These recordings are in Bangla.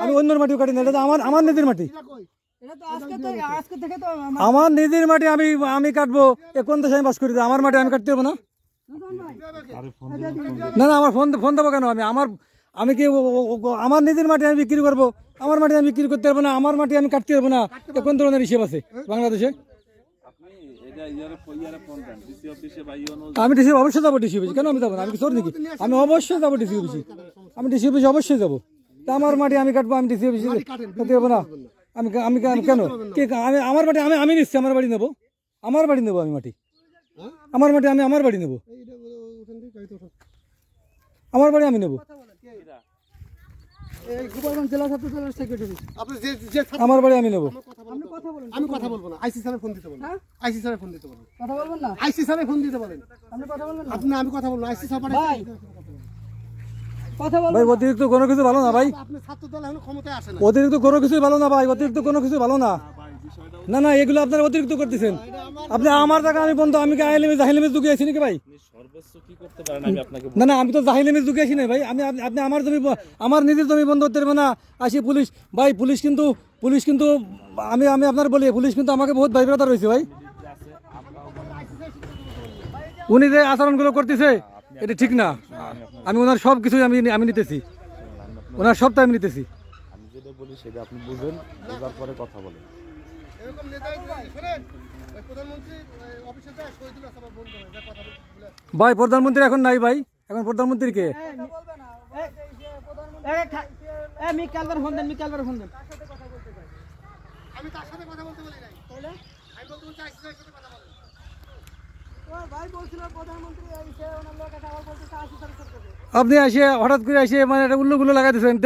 আমি অন্যর মাটিও কাটি না, এটা তো আমার নিজের মাটি। আমার নিজের মাটি আমি কাটবো, কোন দেশে আমি বাস করি? আমার মাটি আমি কাটতে হবে না? না না, আমার ফোন দেবো কেন? আমি কি আমার নিজের মাটি আমি বিক্রি করবো? আমার মাটি আমি বিক্রি করতে পারবো না, আমার মাটি আমি কাটতে পারবো না, কোন ধরনের হিসেব আছে বাংলাদেশে? আমি ডিসি অবশ্যই যাবো, ডিসি অফিসে কেন আমি যাবো না? আমি কি চোর নাকি? আমি অবশ্যই যাবো ডিসি অফিসে, আমি ডিসি অফিসে অবশ্যই যাবো। তা আমার মাটি আমি কাটবো, আমি ডিসি অফিসে করতে পারবো না? আমি আমি কেন আমি আমার মাটি আমি নিচ্ছি, আমার বাড়ি নেবো, আমার বাড়ি নেবো, আমি মাটি আমার মাটি আমার বাড়ি নেবো, আমার বাড়ি আমি নেবো, আমার বাড়ি আমি নেবো। আমি কথা বলবো না, আইসি স্যারের ফোন দিতে বলেন, আইসি স্যারের ফোন দিতে বলেন, কথা বলবেন না, আইসি স্যারের ফোন দিতে বলেন, আপনি কথা বলবেন না, আমি কথা বলবো, আইসি স্যার ভাই কথা বলবেন ভাই। অতিরিক্ত কোনো কিছু ভালো না ভাই, আপনি ছাত্র দল এখন ক্ষমতায় আসে না, অতিরিক্ত কোনো কিছুই ভালো না ভাই, অতিরিক্ত কোনো কিছু ভালো না। না না, এগুলো আপনারা অতিরিক্ত করতেছেন। আপনি আমার জায়গা আমি বন্ধ, আমি কি জাহিলিমে ঢুকে আছি নাকি ভাই? না না, আমি তো জাহিলিমে ঢুকে আছি না ভাই। আপনি আমার জমি, আমার নিজের জমি বন্ধ করতে পারবেন না। আসি পুলিশ ভাই, পুলিশ কিন্তু আমি আপনার বলি, পুলিশ কিন্তু আমাকে বহুত ভয়ভীতা রয়েছে ভাই। উনি যে আচরণগুলো করতেছে এটা ঠিক না। আমি ওনার সব কিছুই আমি নিতেছি, ওনার সবটা আমি নিতেছি। আমি যেটা বলি সেটা আপনি বুঝেন, বোঝার পরে কথা বলেন। এরকম নেতাই শুনেন, প্রধানমন্ত্রী অফিসে যায় শহীদুল আসাদ বন্ধ হয়ে যায়, কথা বলে ভাই প্রধানমন্ত্রী এখন নাই ভাই, এখন প্রধানমন্ত্রী কে? আমি তার সাথে কথা বলতে বলি নাই, তাহলে আমি বলতে বলছি আইসি স্যারের সাথে কথা বলেন। ভাই বলছিল প্রধানমন্ত্রী এসে ওনার লোক কথা বলতে আইসি স্যারের সাথে। আপনি আসে হঠাৎ করে আসে মানে একটা উল্লুগুলো লাগাই দিচ্ছেন।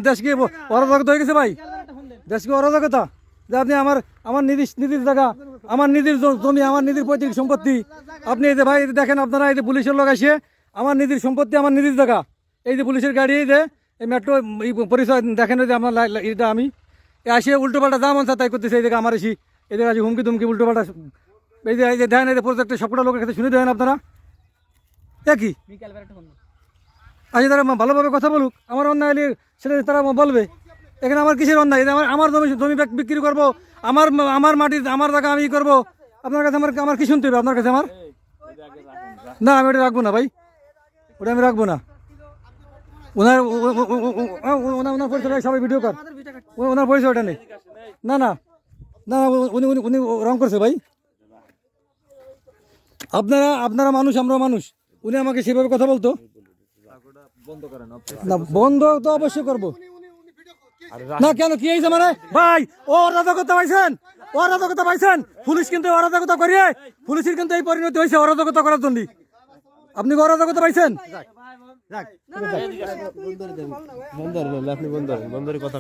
দেশকে অরাজকতা হয়ে গেছে ভাই, দেশকে অরাজকতা। যে আপনি আমার নিজের জায়গা, আমার নিজের জমি, আমার নিজের পৈতৃক সম্পত্তি, আপনি এই যে ভাই দেখেন, আপনারা এই যে পুলিশের লোক আসে, আমার নিজের সম্পত্তি, আমার নিজের জায়গা, এই যে পুলিশের গাড়ি, এই যে এই মেট্রো এই পরিচয় দেখেন যে আমার এটা আমি আসে উল্টোপাল্টা যা মন চায় তাই করতেছে। এই জায়গা আমার এসি, এই জায়গা হুমকি তুমকি উল্টোপাল্টা, এই যে দেখেন, এই যে প্রজেক্টের সবকটা লোকের কাছে শুনে দেন আপনারা। একই আচ্ছা, তারা ভালোভাবে কথা বলুক, আমার অন্যায় হলে সেটা তারা বলবে। এখানে আমার কিসের অন্যায়? আমার জমি বিক্রি করবো, আমার মাটি, আমার জায়গা আমি করবো। আপনার কাছে আমার কি শুনতে হবে? আপনার কাছে আমার না, আমি ওটা রাখবো না ভাই, ওটা আমি রাখবো না। ওনার পরিচয় সবাই ভিডিও কর, ওনার পরিচয় ওটা নেই। না না না, উনি রং করছে ভাই। আপনারা মানুষ, আমরা মানুষ। উনি আমাকে সেভাবে কথা বলতো না, বন্ধ তো অবশ্যই করবো না। কেন কি হয়েছে মানে ভাই? ও অরাজকতা পাইছেন, অরাজকতা পাইছেন। পুলিশ কিন্তু অরাজকতা করিয়ে, পুলিশের কিন্তু এই পরিণতি হয়েছে অরাজকতা করার জন্য। আপনি কি অরাজকতা পাইছেন? বন্ধ করে কথা